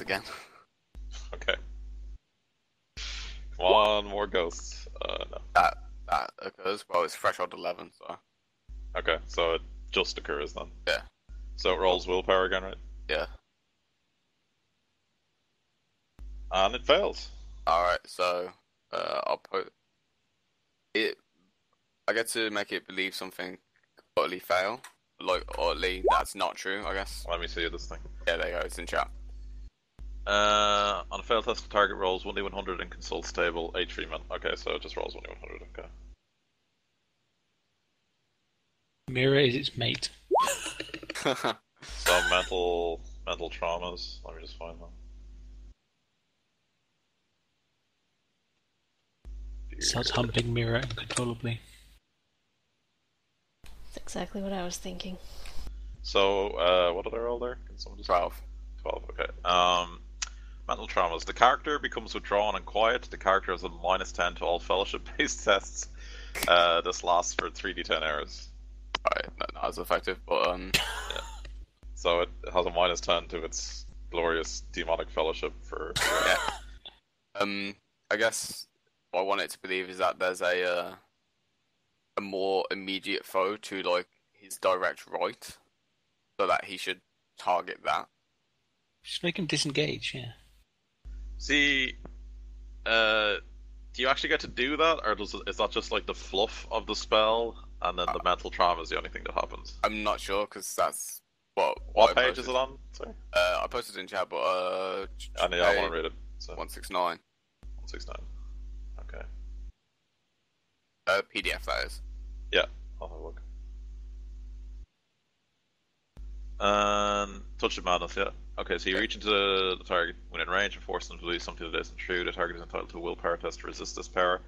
again. Okay. Come on, more ghosts. No. That occurs. Well, it's threshold 11, so. Okay, so it just occurs then. Yeah. So it rolls willpower again, right? Yeah. And it fails. Alright, so I'll put it. I get to make it believe something utterly fail, like utterly that's not true. I guess. Let me see this thing. Yeah, there you go. It's in chat. On a failed test, the target rolls 1d100 and consults table H3 men. Okay, so it just rolls 1d100. Okay. Mirror is its mate. So mental traumas. Let me just find them. Starts humping Mirror uncontrollably. That's exactly what I was thinking. So, what are they roll there? Can someone just 12. 12, okay. Mental traumas. The character becomes withdrawn and quiet. The character has a -10 to all fellowship-based tests. This lasts for 3d10 hours. Alright, not as effective, but Yeah. So it has a -10 to its glorious demonic fellowship for. yeah. I guess what I want it to believe is that there's a more immediate foe to like his direct right, so that he should target that. Just make him disengage, yeah. See, do you actually get to do that, or is that just like the fluff of the spell, and then the mental trauma is the only thing that happens? I'm not sure because that's What page is it on? Sorry. I posted it in chat, but I want to read it. So. 169. 169. Okay. PDF that is. Yeah, I'll have a look. And touch of madness, yeah. Okay, so you reach into the target within range and force them to do something that isn't true. The target is entitled to a willpower test to resist this power.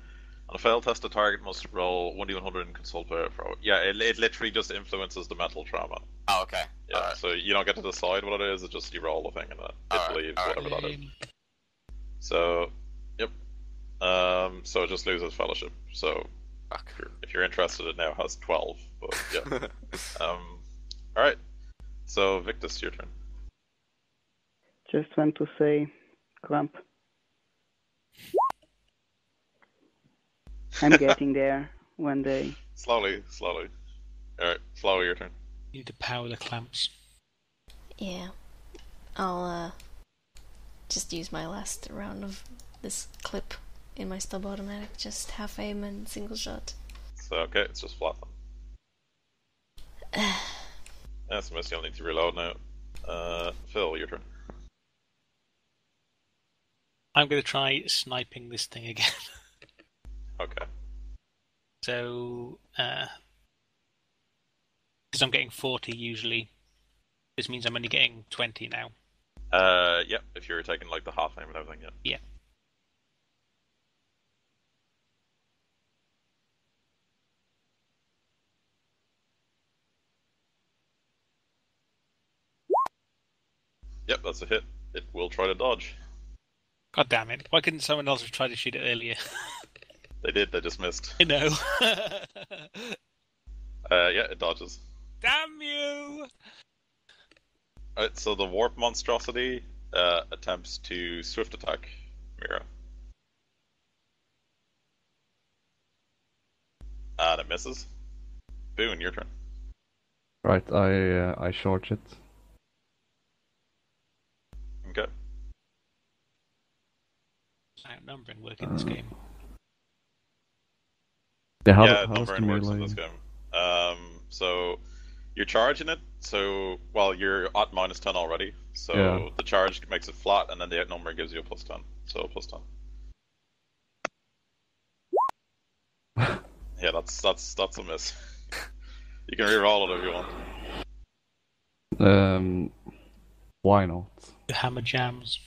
On a failed test, the target must roll 1d100 and consult power. Yeah, it literally just influences the mental trauma. Oh, okay. Yeah, right. so you don't get to decide what it is, it's just you roll the thing and it believes whatever that is. So, yep. So it just loses fellowship. So, if you're interested, it now has 12. But, yeah. Alright. So, Victus, your turn. Just want to say, Clamp. I'm getting there one day. Slowly. Alright, Flower, your turn. You need to power the clamps. Yeah. I'll just use my last round of this clip in my stub automatic. Just half aim and single shot. So, okay, it's just flat then. That's a miss, you'll need to reload now. Phil, your turn. I'm going to try sniping this thing again. Okay. So, because I'm getting 40 usually, this means I'm only getting 20 now. Yeah, if you're taking like the half aim and everything, yeah. Yeah. Yep, that's a hit. It will try to dodge. God damn it. Why couldn't someone else have tried to shoot it earlier? They did, they just missed. I know. Yeah, it dodges. Damn you! Alright, so the Warp Monstrosity attempts to swift attack Mira. And it misses. Boone, your turn. Right, I charge it. Okay. Outnumbering work in this game. Yeah, Yeah, how does the numbering works in melee... this game. So you're charging it, so well you're at -10 already, so Yeah. the charge makes it flat, and then the outnumber gives you a +10, so +10. Yeah, that's a miss. You can reroll it if you want. Why not? The hammer jams.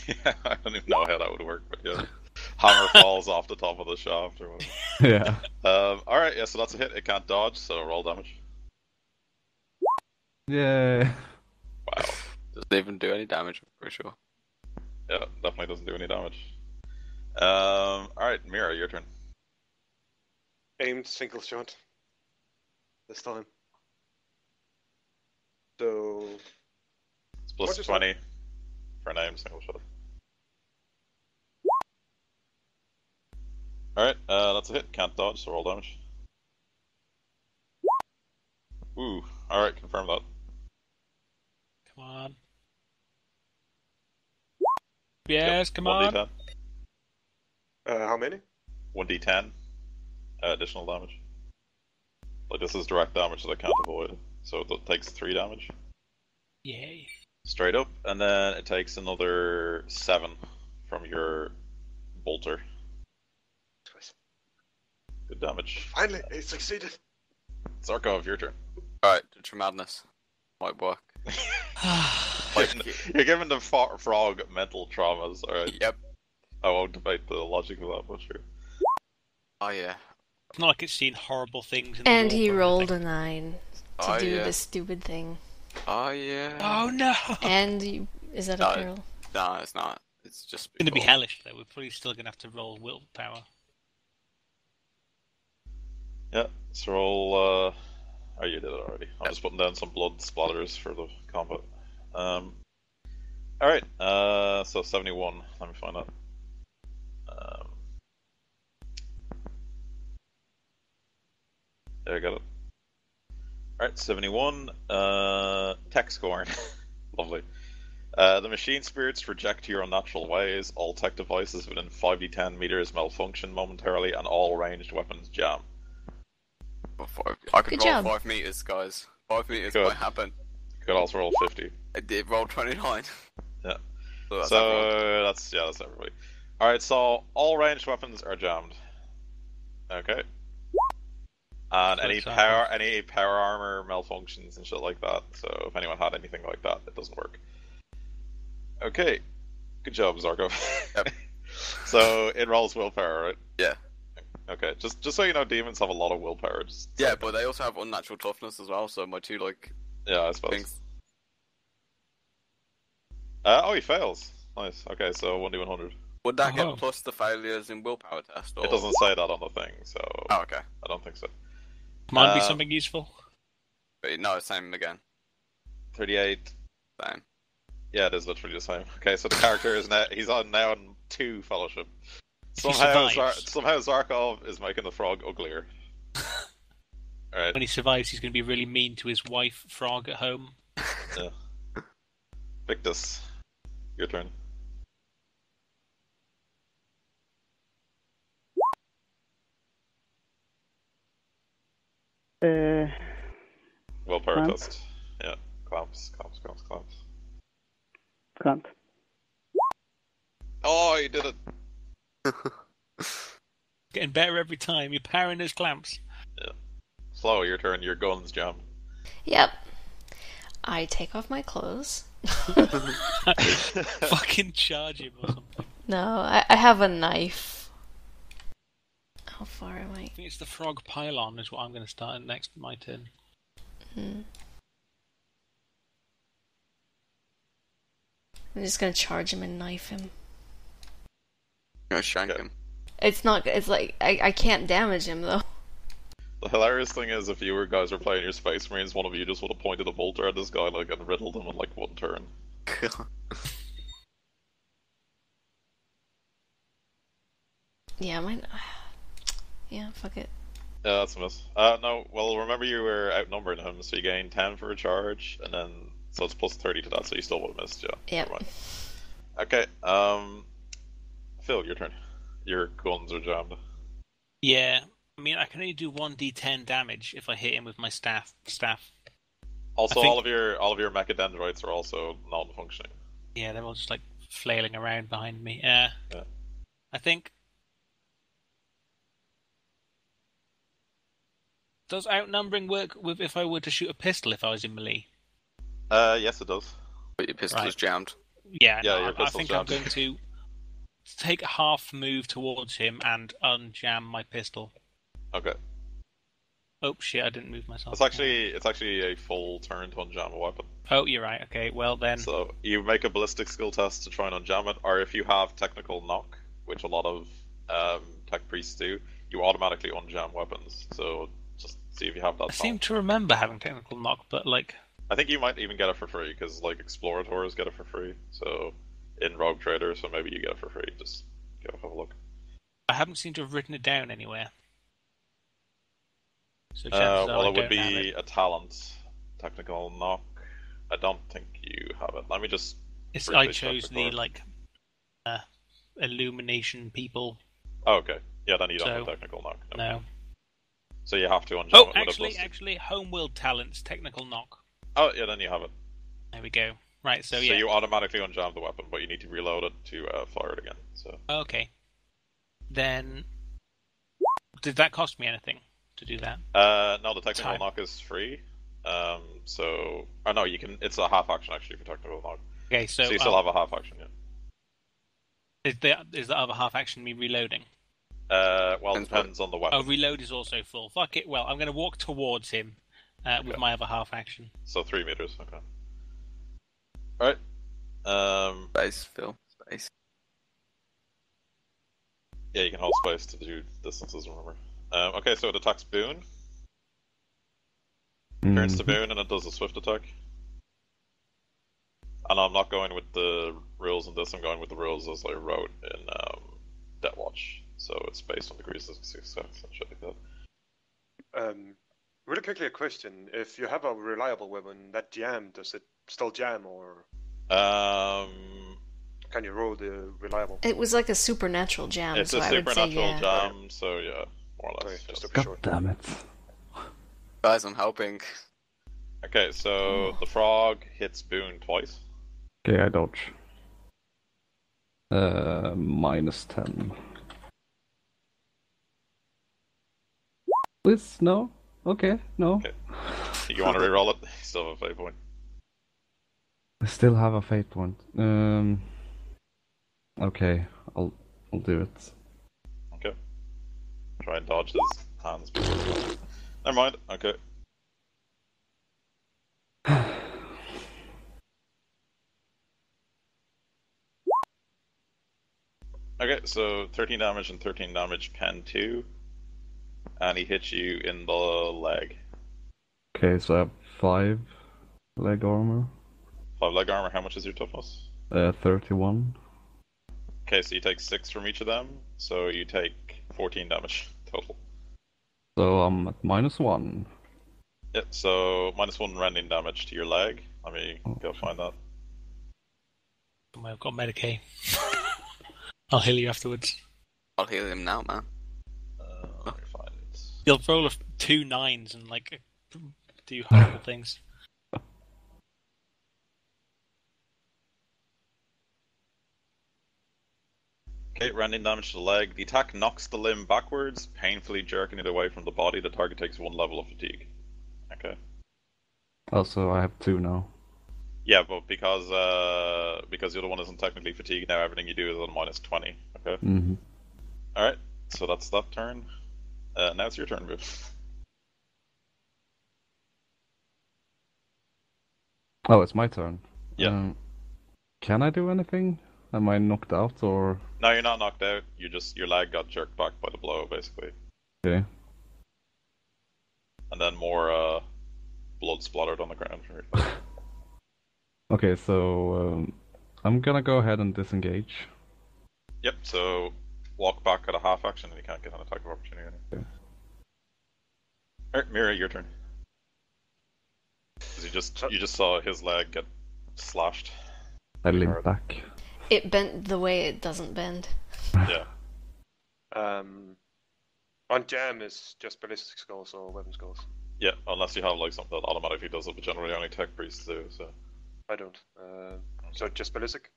Yeah, I don't even know how that would work, but yeah. Hammer falls off the top of the shaft or whatever. Yeah. Alright, yeah, so that's a hit. It can't dodge, so roll damage. Yeah. Wow. Doesn't even do any damage, I'm pretty sure. Yeah, definitely doesn't do any damage. Alright, Mira, your turn. Aimed single shot. This time. Plus 20 for name, single shot. Alright, that's a hit. Can't dodge, so roll damage. Ooh, alright, confirm that. Come on. Yes, come on. 1d10. How many? 1d10 additional damage. Like, this is direct damage that I can't avoid, so it takes 3 damage. Yay. Straight up, and then it takes another 7 from your bolter. Good damage. Finally, it succeeded. Zarkov, your turn. Alright, Touch of Madness. Might work. You're giving the frog mental traumas, alright? Yep. I won't debate the logic of that, but sure. Oh yeah. It's not like it's seen horrible things in the And war he or rolled anything. a 9 to do this stupid thing. Oh yeah. Oh no! And is that a peril? No, it's not. It's just... It's gonna be hellish though, we're probably still gonna have to roll willpower. Yeah, so roll, oh, you did it already. I'm just putting down some blood splatters for the combat. Alright, so 71, let me find that. There, I got it. Alright, 71, tech scorn. Lovely. The machine spirits reject your unnatural ways, all tech devices within 5d10 meters malfunction momentarily, and all ranged weapons jam. I could Good roll job. 5 meters, guys. 5 meters Good. might happen. Could also roll 50. I did roll 29. Yeah. So everyone. that's everybody. Alright, so all ranged weapons are jammed. Okay. And any power armor malfunctions and shit like that. So if anyone had anything like that, it doesn't work. Okay. Good job, Zarko. Yep. So it rolls willpower, right? Yeah. Okay. Just so you know, demons have a lot of willpower. Yeah, but they also have unnatural toughness as well, so my two, like, Yeah, I suppose. things. Oh, he fails. Nice. Okay, so 1d100. Would that Oh. get plus the failures in willpower test? Or... It doesn't say that on the thing, so Oh, okay. I don't think so. Might be something useful. But no, same again. 38. Same. Yeah, it is literally the same. Okay, so the character is now now on 2 fellowship. If he Somehow survives. Zarkov is making the frog uglier. Alright. When he survives, he's going to be really mean to his wife, Frog, at home. Yeah. Victus, your turn. Willpower Clamp. test. Yeah, clamps. Can't. Oh, you did it! Getting better every time. You're powering those clamps. Yeah. Slow, your turn. Your gun's jammed. Yep. I take off my clothes. Fucking charge him or something. No, I have a knife. How far am I? I think it's the frog pylon is what I'm going to start next my turn. I'm just gonna charge him and knife him. Gonna shank Okay. him. It's not. It's like I can't damage him though. The hilarious thing is, if you guys were playing your Space Marines, one of you just would have pointed a bolter at this guy like and riddled him in like 1 turn. Yeah, mine. Yeah, fuck it. Yeah, that's a miss. No, well, remember you were outnumbering him, so you gained 10 for a charge, and then, so it's plus 30 to that, so you still would have missed, yeah. Yep. Never mind. Okay, Phil, your turn. Your guns are jammed. Yeah, I mean, I can only do 1d10 damage if I hit him with my staff. Also, I think- all of your mechadendrites are also non-functioning. Yeah, they're all just like flailing around behind me. Yeah. I think. Does outnumbering work with if I were to shoot a pistol if I was in melee? Yes, it does. But your pistol is Right. jammed. Yeah, Yeah, no, your I pistol's think I'm jammed. going to take a half move towards him and unjam my pistol. Okay. Oh shit! I didn't move myself. It's actually a full turn to unjam a weapon. Oh, you're right. Okay, well then. So you make a ballistic skill test to try and unjam it, or if you have technical knock, which a lot of tech priests do, you automatically unjam weapons. So just see if you have that. I seem to remember having technical knock, but like. I think you might even get it for free, because like Explorators get it for free, so in Rogue Trader, so maybe you get it for free. Just go have a look. I haven't seemed to have written it down anywhere. So chances are well, I it would don't have be it. a talent, technical knock. I don't think you have it. Let me just. I briefly check chose the before. illumination people. Oh, okay. Yeah, then you don't have So, technical knock. No. So you have to unjam Oh, it with a plus. actually, homeworld talents, technical knock. Oh, yeah, then you have it. There we go. Right, so So yeah. you automatically unjam the weapon, but you need to reload it to fire it again. So. Okay. Then, did that cost me anything to do that? No, the technical knock is free. So, oh no, you can. It's a half action actually for technical knock. Okay, so you still have a half action, yeah. Is the other half action me reloading? Well, it depends on the weapon. Oh, reload is also full. Fuck it. Well, I'm going to walk towards him with my other half action. So 3 meters. Okay. All right. Space, Phil. Space. Yeah, you can hold space to do distances. Remember. Okay, so it attacks Boone. Turns to Boone and it does a swift attack. And I'm not going with the rules in this, I'm going with the rules as I wrote in Death Watch. So it's based on degrees of success and shit like that. Really quickly a question. If you have a reliable weapon that jam, does it still jam or can you roll the reliable? It was like a supernatural jam. It's so a I would say, supernatural yeah. jam, so yeah, more or less. Okay, just to be God sure. damn it. Guys, I'm helping. Okay, so the frog hits Boone twice. Okay, I dodge. -10. Please, no? Okay, no. Okay. You want to reroll it? You still have a fate point. I still have a fate point. Okay, I'll do it. Okay. Try and dodge his hands. Never mind. Okay. Okay, so 13 damage and 13 damage, pen 2. And he hits you in the leg. Okay, so I have 5 leg armor. 5 leg armor, how much is your toughness? 31. Okay, so you take 6 from each of them, so you take 14 damage total. So I'm at -1. Yep, so -1 rending damage to your leg. Let me go find that. I've got Medicaid. I'll heal you afterwards. I'll heal him now, man. Let me find it. You'll roll 2 9s and like do horrible things. Okay, rending damage to the leg. The attack knocks the limb backwards, painfully jerking it away from the body. The target takes 1 level of fatigue. Okay. Also, I have 2 now. Yeah, but because the other one isn't technically fatigued now, everything you do is on -20. Okay. Mm-hmm. All right. So that's that turn. Now it's your turn, Viv. Oh, it's my turn. Yeah. Can I do anything? Am I knocked out or? No, you're not knocked out. Your leg got jerked back by the blow, basically. Okay. And then more blood splattered on the ground. Okay, so I'm gonna go ahead and disengage. Yep. So walk back at a half action, and you can't get an attack of opportunity. Okay. All right, Mira, your turn. Because you just saw his leg get slashed. I limp back. It bent the way it doesn't bend. Yeah. On jam is just ballistic skulls or weapon skulls. Yeah, unless you have like something that automatically does it, but generally only tech priests do. So. I don't. So just ballistic.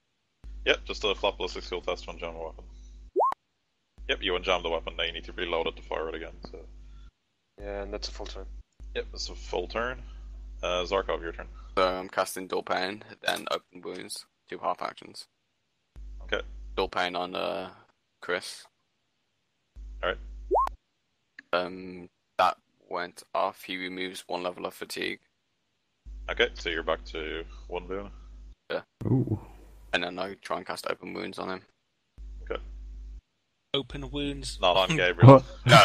Yep, just a flat ballistic skill test to unjam a weapon. Yep, you unjam the weapon, now you need to reload it to fire it again. So. Yeah, and that's a full turn. Yep, it's a full turn. Zarkov, your turn. So I'm casting Dull Pain, then Open Wounds, 2 half actions. Okay. Dull Pain on Chris. Alright. That went off. He removes 1 level of fatigue. Okay, so you're back to 1 boon. Yeah. Ooh. And then I try and cast Open Wounds on him. Okay. Open wounds. Not on Gabriel. No,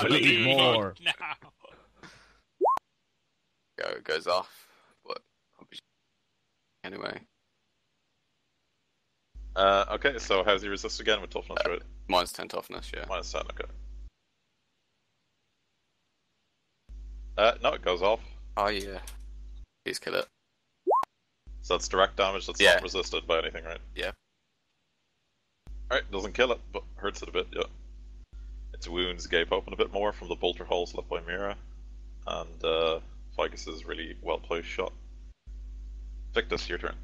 Please more. now. it goes off. But anyway. Okay, so how's he resist again with toughness, right? -10 toughness, yeah. -10, okay. No, it goes off. Oh yeah. Please kill it. So that's direct damage that's not resisted by anything, right? Yeah. Alright, doesn't kill it, but hurts it a bit, yeah. Its wounds gape open a bit more from the bolter holes left by Mira, and Ficus's really well-placed shot. Victus, your turn.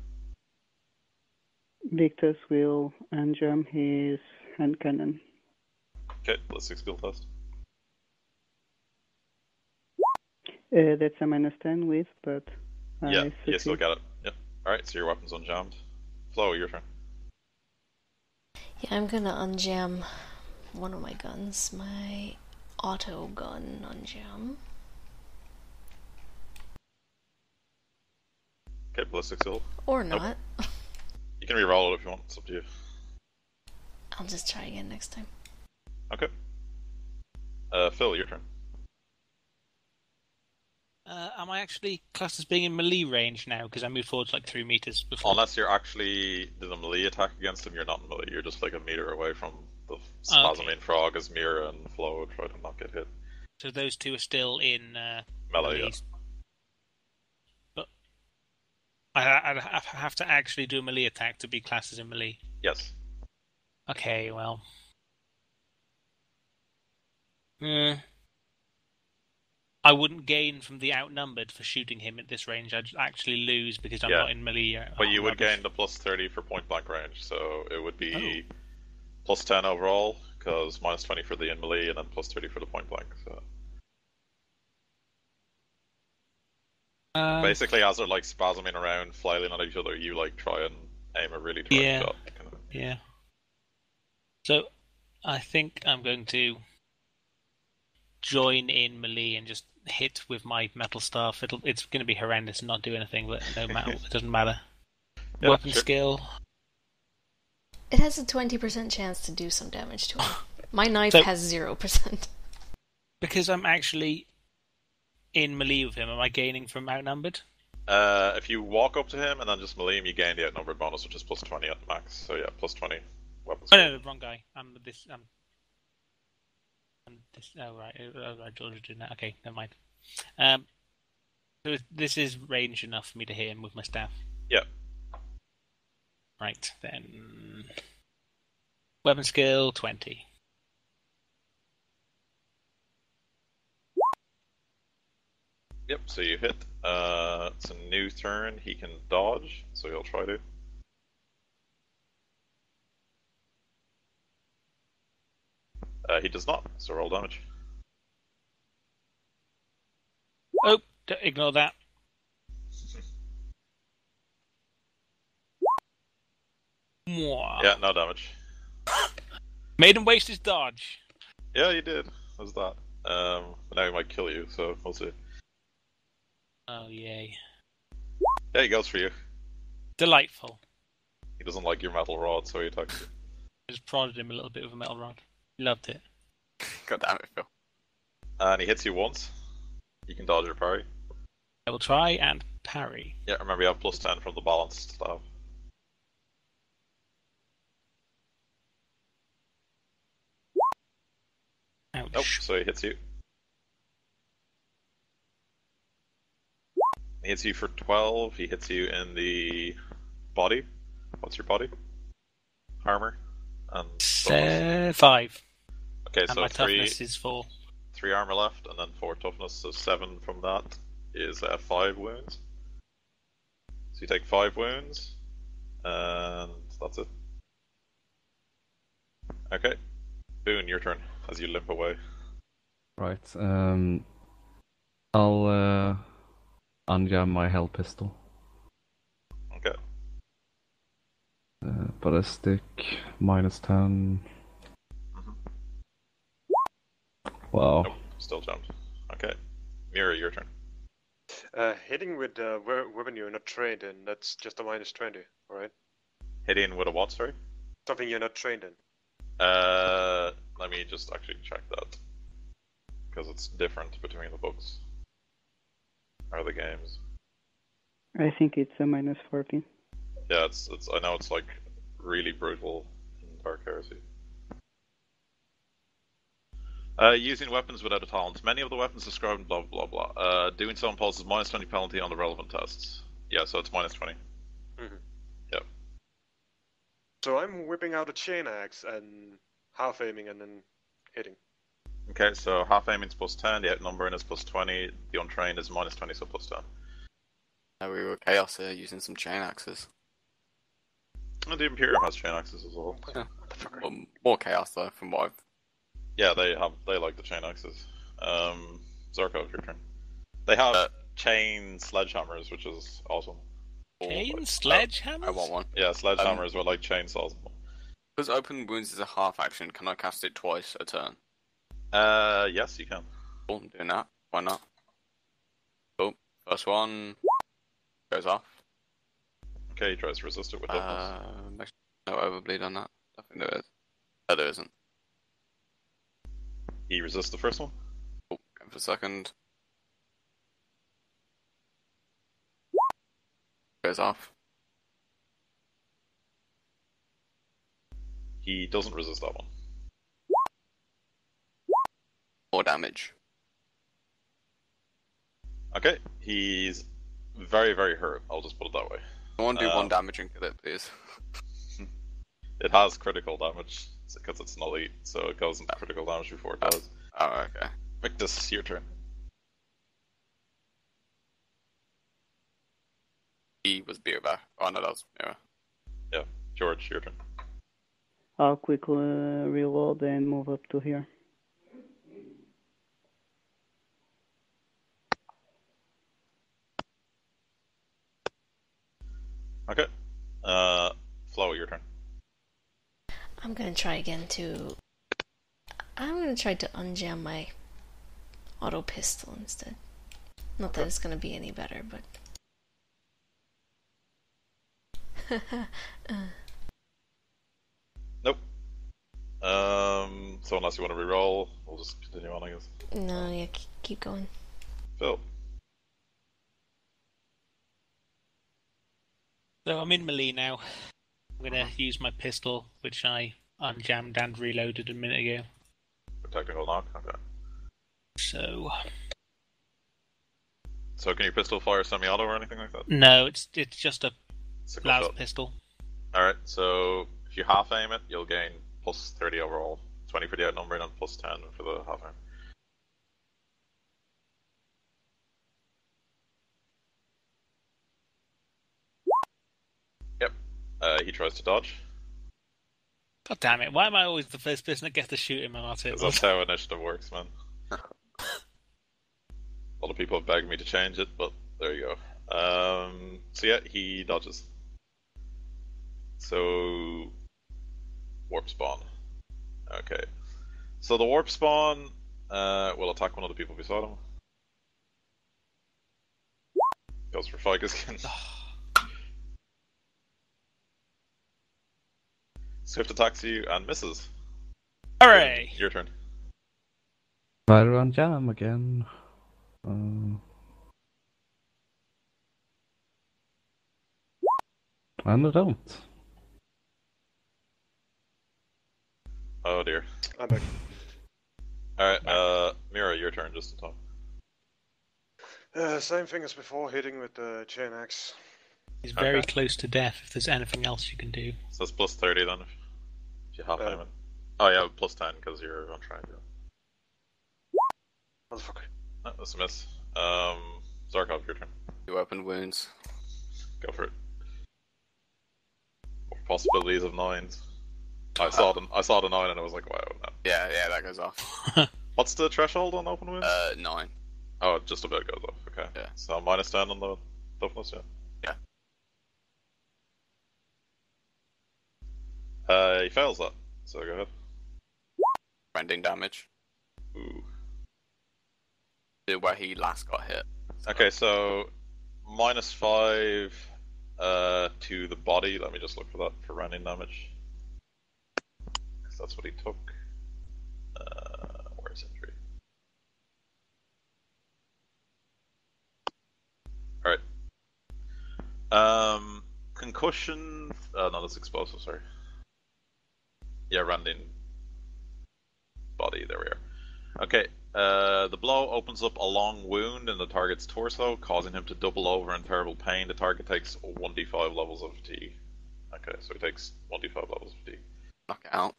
Victus will unjam his hand cannon. Okay, let's see skill test. That's a -10 with, but Yeah, I you still got it. Yep. Alright, so your weapon's unjammed. Flo, your turn. Yeah, I'm gonna unjam one of my guns. My auto gun unjam. Okay, ballistic skill. Or not. Nope. You can re-roll it if you want, it's up to you. I'll just try again next time. Okay. Phil, your turn. Am I actually classed as being in melee range now? Because I moved forward like 3 meters before. Unless you're actually did a melee attack against him, you're not in melee. You're just like a meter away from the Spasmine Frog as Mira and Flo try to not get hit. So those two are still in melee, yeah. But I have to actually do a melee attack to be classed as in melee. Yes. Okay, well. I wouldn't gain from the outnumbered for shooting him at this range. I'd actually lose because I'm not in melee. But you would gain the +30 for point blank range, so it would be +10 overall, because -20 for the in melee and then +30 for the point blank. So basically, as they're like spasming around, flailing at each other, you like try and aim a really direct shot. Yeah. So I think I'm going to join in melee and just hit with my metal staff. It's going to be horrendous and not do anything, but no matter, it doesn't matter. Yeah, Weapon skill. It has a 20% chance to do some damage to him. My knife has 0%. Because I'm actually in melee with him, am I gaining from outnumbered? If you walk up to him and then just melee him, you gain the outnumbered bonus, which is +20 at the max. So yeah, +20 weapon skill. Oh no, the wrong guy. I'm this. Oh right, I told you to do that. Okay, never mind. So this is range enough for me to hit him with my staff. Yeah. Right then. Weapon skill 20. Yep. So you hit. It's a new turn. He can dodge, so he'll try to. He does not, so roll damage. Oh, ignore that. Yeah, no damage. Made him waste his dodge. Yeah, you did. How's that? But now he might kill you, so we'll see. Oh, yay. Yeah, he goes for you. Delightful. He doesn't like your metal rod, so he attacks you. I just prodded him a little bit with a metal rod. Loved it. God damn it, Phil. And he hits you once. You can dodge or parry. I will try and parry. Yeah, remember you have +10 from the balanced staff. Ouch. Nope, so he hits you. He hits you for 12. He hits you in the body. What's your body? Armor. And 5. Okay, and so my 3, toughness is 4. 3 armor left, and then 4 toughness, so 7 from that is 5 wounds. So you take 5 wounds, and that's it. Okay. Boone, your turn, as you limp away. Right, I'll unjam my hell pistol. Okay. Ballistic, -10. Wow. Nope, still jumped. Okay. Mira, your turn. Hitting with weapon you're not trained in, that's just a -20, alright? Hitting with a what, sorry? Something you're not trained in. Let me just actually check that. Because it's different between the books. Or of the games. I think it's a -14. Yeah, it's. I know it's like really brutal in Dark Heresy. Using weapons without a talent. Many of the weapons described in blah blah blah. Doing so imposes -20 penalty on the relevant tests. Yeah, so it's -20. Mm-hmm. Yep. So I'm whipping out a chain axe and half aiming and then hitting. Okay, so half aiming is +10, the outnumbering is +20, the untrained is -20, so +10. We were chaos here using some chain axes. And the Imperium has chain axes as well. Yeah. More chaos though, from what I've... Yeah, they like the chain axes. Zarkov, your turn. They have chain sledgehammers, which is awesome. Chain sledgehammers? I want one. Yeah, sledgehammers with like chainsaws. Because open wounds is a half action, can I cast it twice a turn? Yes, you can. Cool, I'm doing that. Why not? Cool. First one goes off. Okay, he tries to resist it with toughness. No overbleed on that. I think there is. No, there isn't. He resists the first one. Cool. Going for the second. Goes off. He doesn't resist that one. More damage. Okay, he's very, very hurt. I'll just put it that way. I want to do 1 damage and kill it, please. It has critical damage because it's an elite, so it goes into critical damage before it does. Oh, okay. Victus, your turn. He was Beerback. Oh no, that was Mira. Yeah, George, your turn. I'll quickly reload and move up to here. Okay. Flo, your turn. I'm gonna try again to... I'm gonna try to unjam my auto pistol instead. Not that it's gonna be any better, but... Nope. So unless you want to reroll, we'll just continue on, I guess. No, yeah, keep going. Phil. So I'm in melee now. I'm gonna use my pistol, which I unjammed and reloaded a minute ago. For technical knock? Okay. So can your pistol fire semi-auto or anything like that? no, it's just a Sickle las shot. pistol. Alright, so if you half aim it, you'll gain +30 overall. 20 for the outnumbering and +10 for the half aim. Yep. He tries to dodge. God damn it! Why am I always the first person that gets to shoot him? Because that's how initiative works, man. A lot of people have begged me to change it, but there you go. So yeah, he dodges. So warp spawn. Okay. So the warp spawn will attack one of the people beside him. Goes for Figaskin. Swift attacks you and misses. Hooray! Your turn. Try to run jam again. And I don't. Oh dear. I'm back. Alright, Mira, your turn just in time. Same thing as before, hitting with the chain axe. He's very close to death. If there's anything else you can do, So it's +30 then, if you half aim it. Oh yeah, +10 because you're on track. Motherfucker. No, that's a miss. Zarkov, your turn. 2 open wounds. Go for it. Possibilities of 9s. I saw the 9 and I was like, wow, no. Yeah, that goes off. What's the threshold on open wounds? 9. Oh, just a bit goes off. Okay. Yeah. So -10 on the toughness, yeah. He fails that. So go ahead. Rending damage. Ooh. Where he last got hit. Okay, so -5 to the body. Let me just look for that for rending damage. Because that's what he took. Where's injury? concussion. No, that's explosive. Sorry. Yeah, Randin. Body. There we are. Okay. The blow opens up a long wound in the target's torso, causing him to double over in terrible pain. The target takes 1d5 levels of fatigue. Okay, so he takes 1d5 levels of fatigue. Knock it out.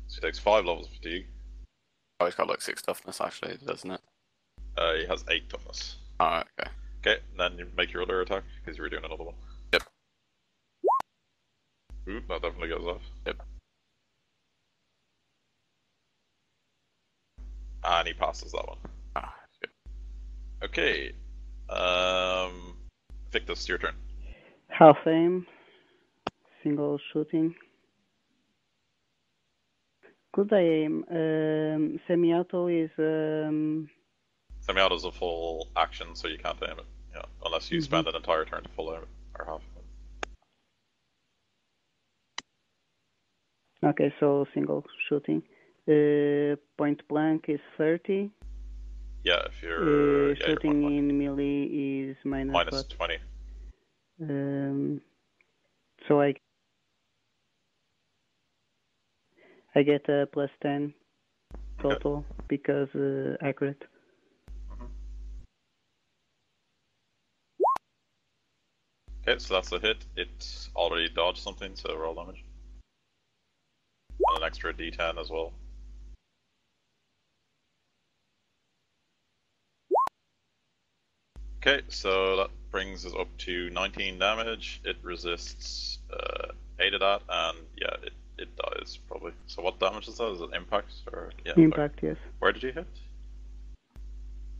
So he takes 5 levels of fatigue. Oh, he's got like 6 toughness actually, doesn't it? He has 8 toughness. Alright, okay. Okay, then you make your other attack, because you were doing another one. Yep. Ooh, that definitely goes off. Yep. And he passes that one. Ah, good. Okay. Victus, your turn. Half aim, single shooting. Could I aim? Semi-auto is... Semi-auto is a full action, so you can't aim it. Yeah, unless you spend an entire turn to full aim it, or half. Okay, so single shooting. Point blank is 30. Yeah, if you're shooting in melee is minus 20. So I get a plus 10 total because accurate. Okay, so that's a hit. It already dodged something, so roll damage. And an extra d10 as well. Okay, so that brings us up to 19 damage. It resists 8 of that, and yeah, it dies probably. So what damage is that? Is it impact or Impact, yes. Where did you hit?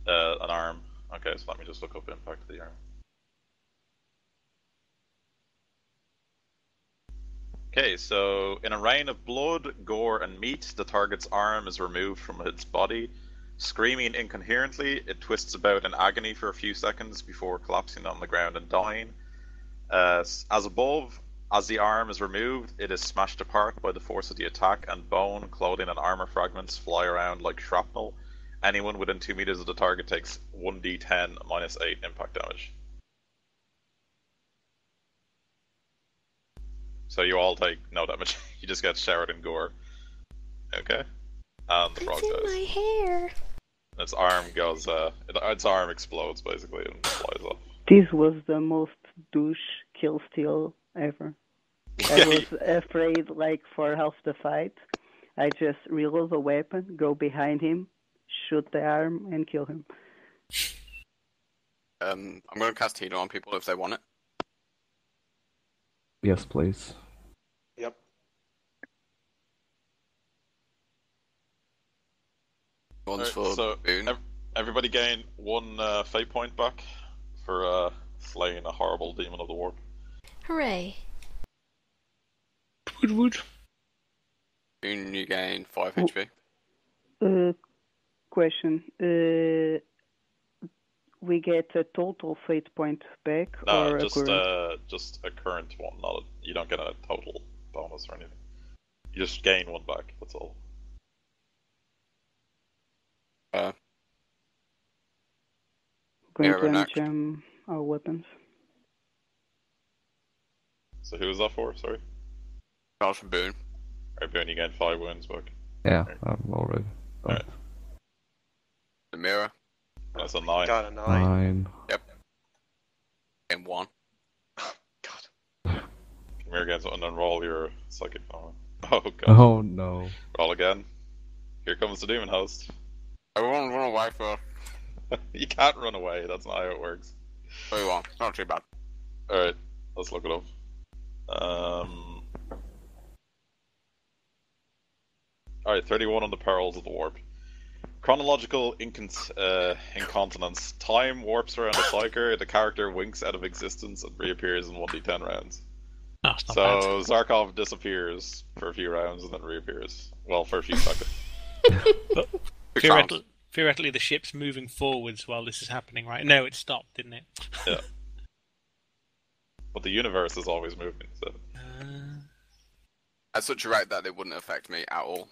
An arm. Okay, so let me just look up impact of the arm. Okay, so in a rain of blood, gore, and meat, the target's arm is removed from its body. Screaming incoherently, it twists about in agony for a few seconds before collapsing on the ground and dying. As above, as the arm is removed, it is smashed apart by the force of the attack, and bone, clothing, and armor fragments fly around like shrapnel. Anyone within 2 meters of the target takes 1d10 minus 8 impact damage. So you all take no damage. You just get showered in gore. Okay? And the frog It's in dies. my hair. Its arm goes, its arm explodes basically and flies off. This was the most douche kill steal ever. I was afraid, like, for half the fight. I just reload the weapon, go behind him, shoot the arm, and kill him. I'm going to cast healer on people if they want it. Yes, please. Yep. One's for so Boone. everybody gain 1 fate point back for slaying a horrible demon of the warp. Hooray. Wood. Boone, you gain 5 HP. Question. We get a total fate point back, No, or just a current one. You don't get a total bonus or anything. You just gain 1 back. That's all. going Mirror to next. unjam our weapons. So who was that for? Sorry. That was from Boone. Alright, Boone, you gain 5 wounds back. Yeah, I'm already done. Alright. The mirror. That's a 9. Got a 9. 9. Yep. Gain 1. God. Mirror gains and then roll your psychic power. Oh god. Oh no. Roll again. Here comes the demon host. Everyone run away for You can't run away, that's not how it works. 31. Not too bad. Alright, let's look it up. Alright, 31 on the perils of the warp. Chronological incontinence. Time warps around a cycle, the character winks out of existence and reappears in 1d10 rounds. Oh, it's not So Zarkov disappears for a few rounds and then reappears. Well, for a few seconds. bad. But theoretically, the ship's moving forwards while this is happening, right? No, it stopped, didn't it? Yeah. But the universe is always moving, so... At such a rate that it wouldn't affect me at all.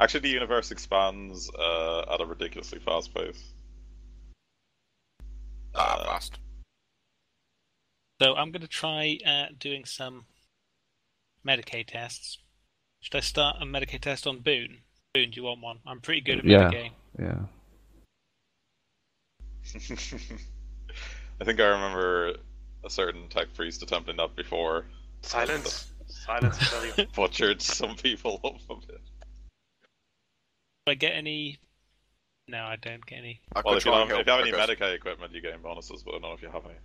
Actually, the universe expands at a ridiculously fast pace. Fast. So I'm going to try doing some Medicaid tests. Should I start a Medicaid test on Boone? Boone, do you want one? I'm pretty good at Medicaid. Yeah. I think I remember a certain tech priest attempting that before. Silence. Silence, I tell you. Butchered some people up a bit. Do I get any? No, I don't get any. Well, if you have any Medicaid equipment, you gain bonuses, but I don't know if you have any.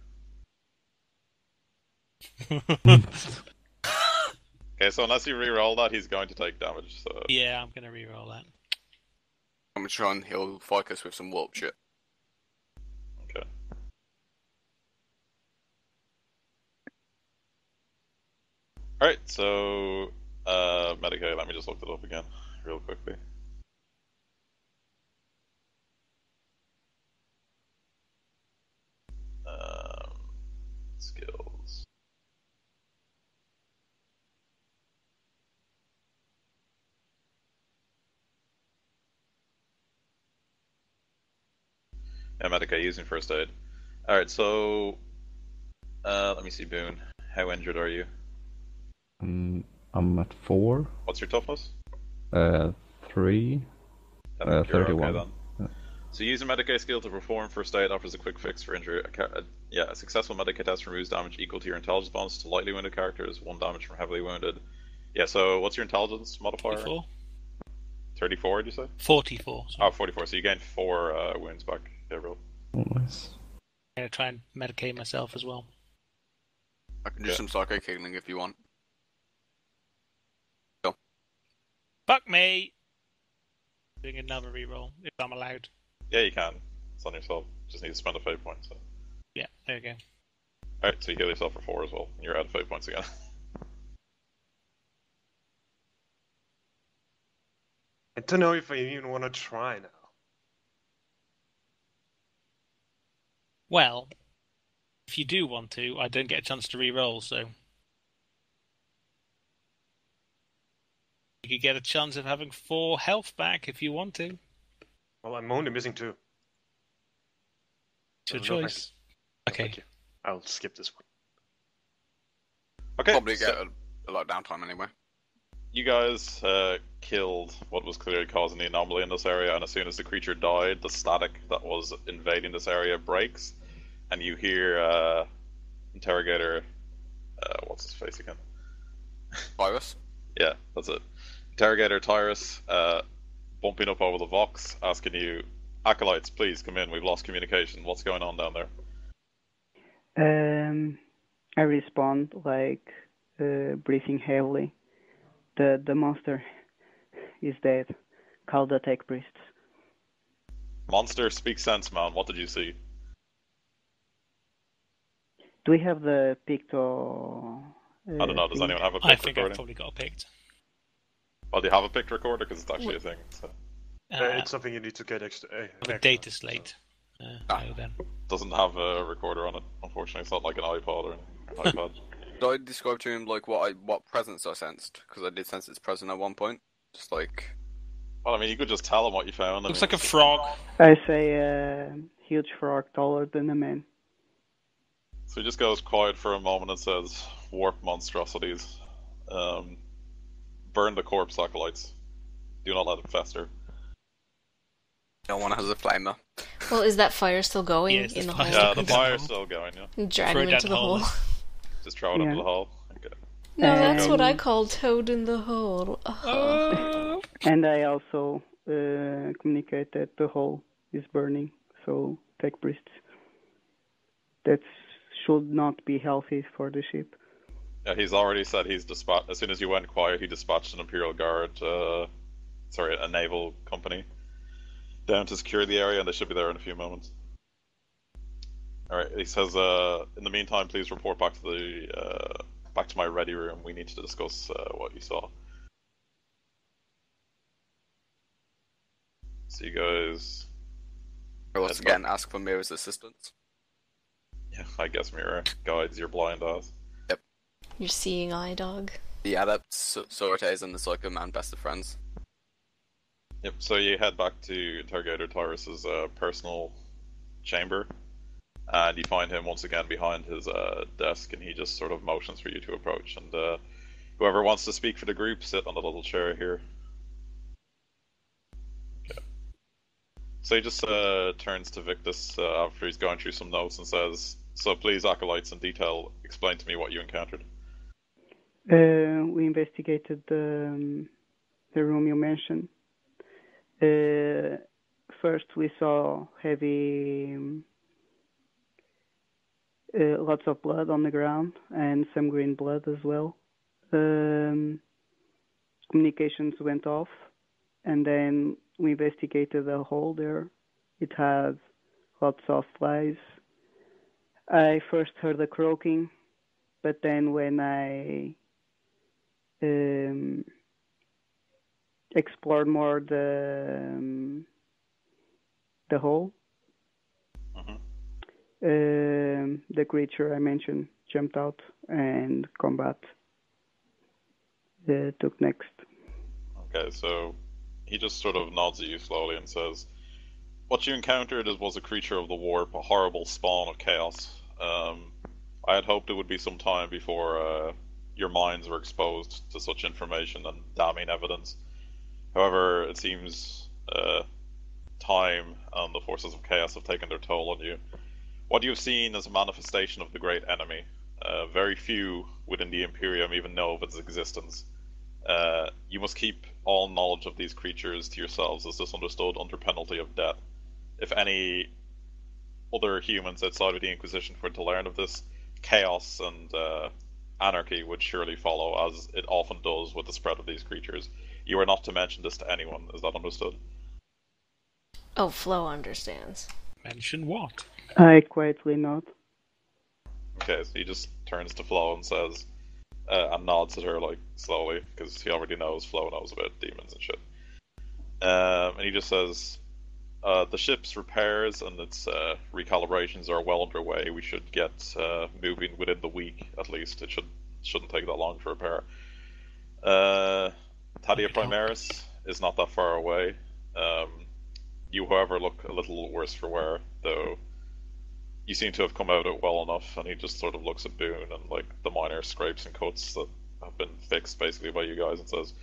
Okay, so unless you re-roll that, he's going to take damage. So yeah, I'm going to re-roll that. I'm gonna try and heal Ficus with some warp shit. Okay. Alright, so Medicaid, let me just look it up again, real quickly. Skills. Yeah, Medicaid using first aid. Alright, so let me see, Boone. How injured are you? I'm at 4. What's your toughness? 3. 31. Okay, then. So use a Medicaid skill to perform first aid offers a quick fix for injury. A successful Medicaid test removes damage equal to your intelligence bonus to lightly wounded characters, 1 damage from heavily wounded. Yeah, so what's your intelligence modifier? 34. 34, did you say? 44. Sorry. Oh, 44, so you gain 4 wounds back. Yeah, roll. Oh, nice. I'm going to try and medicate myself as well. I can do some psycho killing if you want. Go. Fuck me! Doing another reroll, if I'm allowed. Yeah, you can. It's on yourself. Just need to spend a fate point. So. Yeah, there you go. Alright, so you heal yourself for 4 as well. And you're out of fate points again. I don't know if I even want to try now. Well, if you do want to, I don't get a chance to re-roll, so you could get a chance of having 4 health back if you want to. Well, I'm only missing 2. It's your No, choice. Okay. Thank you. I'll skip this one. Okay, Probably so get a lot of downtime anyway. you guys killed what was clearly causing the anomaly in this area, and as soon as the creature died, the static that was invading this area breaks, and you hear Interrogator... what's his face again? Tyrus? Yeah, that's it. Interrogator Tyrus bumping up over the Vox, asking you, Acolytes, please come in, we've lost communication. What's going on down there? I respond like breathing heavily. The monster is dead. Call the tech priests. Monster, speak sense, man. What did you see? Do we have the picto? I don't know. Does anyone have a pict I think recording? I've probably got a picked. Well, do you have a pict recorder? Because it's actually a thing. So. It's something you need to get extra. A data slate. Then. Doesn't have a recorder on it. Unfortunately, it's not like an iPod or an iPad. Did I describe to him like what presence I sensed? Because I did sense its presence at one point. Just like. Well, I mean, you could just tell him what you found. Looks like a frog. I say a huge frog taller than a man. So he just goes quiet for a moment and says, "Warp monstrosities. Burn the corpse, acolytes. Do not let it fester." No one has a flamer. Well, is that fire still going Yes, in the the hole? Yeah, the fire's still going. Yeah, Drag Throw him it into down the the hole. hole. just throw it into the hole. Okay. No, that's what I call toad in the hole. And I also communicate that the hole is burning. So tech priests. That should not be healthy for the ship. Yeah, he's already said he's dispatched. As soon as you went quiet, he dispatched an Imperial Guard, a naval company, down to secure the area, and they should be there in a few moments. Alright, he says, in the meantime, please report back to back to my ready room. We need to discuss what you saw. So you guys... Once again, ask for Mira's assistance. Yeah, I guess Mira guides your blind ass. Yep. You're seeing eye dog. The adepts, Sortes, and the Psycho Man, best of friends. Yep, so you head back to Interrogator Tyrus's personal chamber. And you find him once again behind his desk, and he just sort of motions for you to approach. And whoever wants to speak for the group, sit on the little chair here. Okay. So he just turns to Victus after he's going through some notes and says, "So please, Acolytes, in detail, explain to me what you encountered." We investigated the room you mentioned. First, we saw heavy, lots of blood on the ground and some green blood as well. Communications went off, and then we investigated the hole there. It had lots of flies. I first heard the croaking, but then when I explored more the hole, the creature I mentioned jumped out, and combat took next. Okay, so he just sort of nods at you slowly and says, "What you encountered was a creature of the warp, a horrible spawn of chaos. I had hoped it would be some time before your minds were exposed to such information and damning evidence. However, it seems time and the forces of chaos have taken their toll on you. What you have seen is a manifestation of the great enemy. Very few within the Imperium even know of its existence. You must keep all knowledge of these creatures to yourselves, as this understood, under penalty of death. If any other humans outside of the Inquisition were to learn of this, chaos and anarchy would surely follow, as it often does with the spread of these creatures. You are not to mention this to anyone. Is that understood?" Oh, Flo understands. Mention what? I quietly nod. Okay, so he just turns to Flo and says, and nods at her like slowly, because he already knows Flo knows about demons and shit. And he just says, "The ship's repairs and its recalibrations are well underway. We should get moving within the week at least. It shouldn't take that long to repair. Thaddia Primaris is not that far away. You, however, look a little worse for wear, though you seem to have come out it well enough." And he just sort of looks at Boone and like the minor scrapes and cuts that have been fixed basically by you guys and says,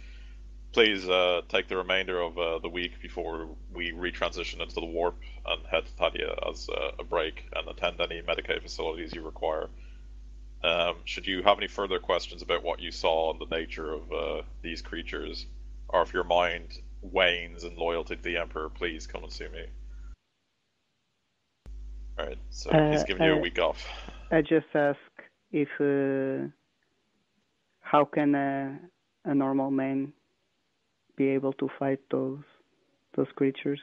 "Please take the remainder of the week before we retransition into the warp and head to Thaddia as a break and attend any Medicaid facilities you require. Should you have any further questions about what you saw and the nature of these creatures, or if your mind wanes in loyalty to the Emperor, please come and see me." Alright, so he's giving you a week off. I just ask if how can a normal man be able to fight those creatures?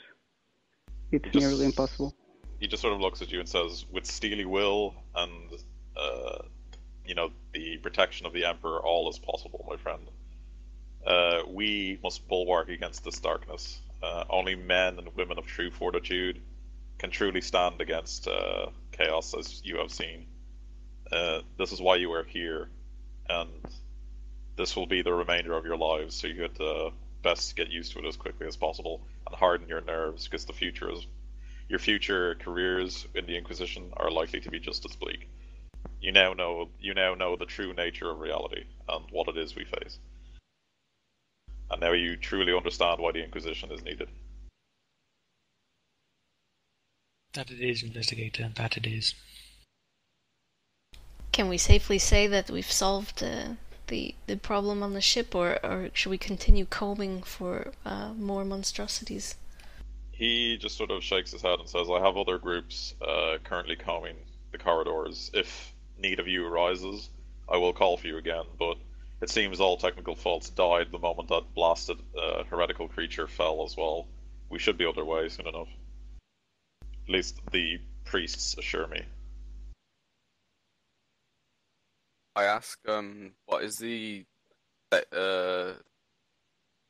It's nearly impossible. He just sort of looks at you and says, "With steely will and the protection of the Emperor, all is possible, my friend. We must bulwark against this darkness. Only men and women of true fortitude can truly stand against chaos, as you have seen. This is why you are here, and this will be the remainder of your lives, so you had best get used to it as quickly as possible and harden your nerves, because your future careers in the Inquisition are likely to be just as bleak. You now know the true nature of reality and what it is we face. And now you truly understand why the Inquisition is needed." That it is, Investigator, that it is. Can we safely say that we've solved the problem on the ship, or should we continue combing for more monstrosities? He just sort of shakes his head and says, "I have other groups currently combing the corridors. If need of you arises, I will call for you again, but it seems all technical faults died the moment that blasted heretical creature fell as well. We should be underway soon enough. At least the priests assure me." I ask, what is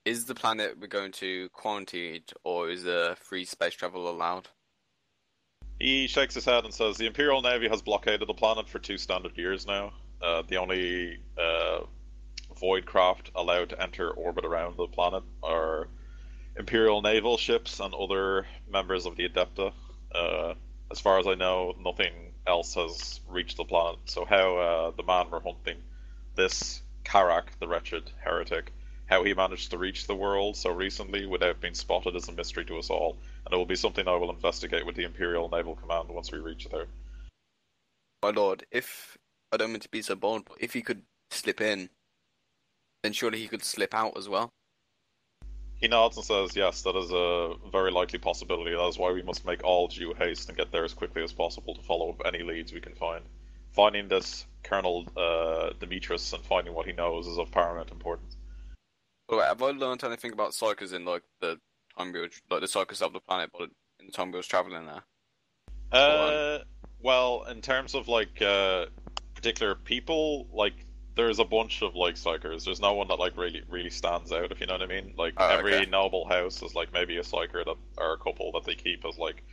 is the planet we're going to quarantined, or is free space travel allowed? He shakes his head and says, "The Imperial Navy has blockaded the planet for 2 standard years now. The only void craft allowed to enter orbit around the planet are Imperial naval ships and other members of the Adepta. as far as I know, nothing else has reached the planet. So how the man we're hunting, this Karak, the wretched heretic, how he managed to reach the world so recently without being spotted is a mystery to us all, and it will be something I will investigate with the Imperial Naval Command once we reach there. My lord, if I don't mean to be so bold, but if he could slip in, then surely he could slip out as well. He nods and says, yes, that is a very likely possibility. That is why we must make all due haste and get there as quickly as possible to follow up any leads we can find. Finding this Colonel Demetrius and finding what he knows is of paramount importance. But wait, have I learned anything about psychers in like the time we were, like the psychers of the planet, but in the time we was traveling there? Well, in terms of like particular people, like there's a bunch of like psychers. There's no one that like really stands out, if you know what I mean. Like every noble house is like maybe a psyker that or a couple that they keep as like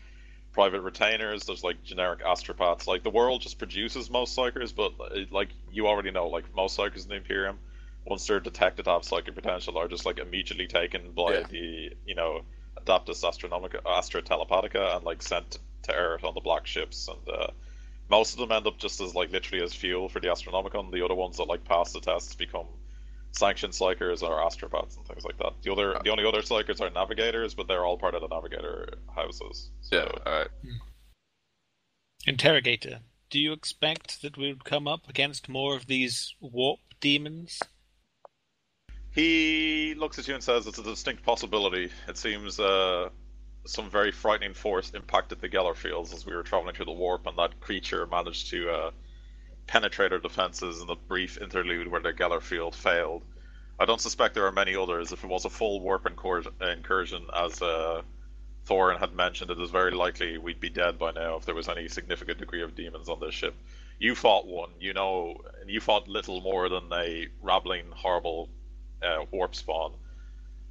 private retainers. There's like generic astropaths. Like the world just produces most psychers, but like you already know, like most psychers in the Imperium, once they're detected to have psychic potential, are just like immediately taken by the Adaptus Astra Telepathica and like sent to Earth on the black ships, and most of them end up just as like literally as fuel for the Astronomicon. The other ones that like pass the tests become sanctioned psychers or astropaths and things like that. The only other psychers are navigators, but they're all part of the navigator houses. So. Yeah, alright. Interrogator, do you expect that we would come up against more of these warp demons? He looks at you and says it's a distinct possibility. It seems some very frightening force impacted the Geller fields as we were traveling through the warp, and that creature managed to penetrate our defenses in the brief interlude where the Geller field failed. I don't suspect there are many others. If it was a full warp incursion, as Thorin had mentioned, it is very likely we'd be dead by now if there was any significant degree of demons on this ship. You fought one, and you fought little more than a rabbling, horrible warp spawn.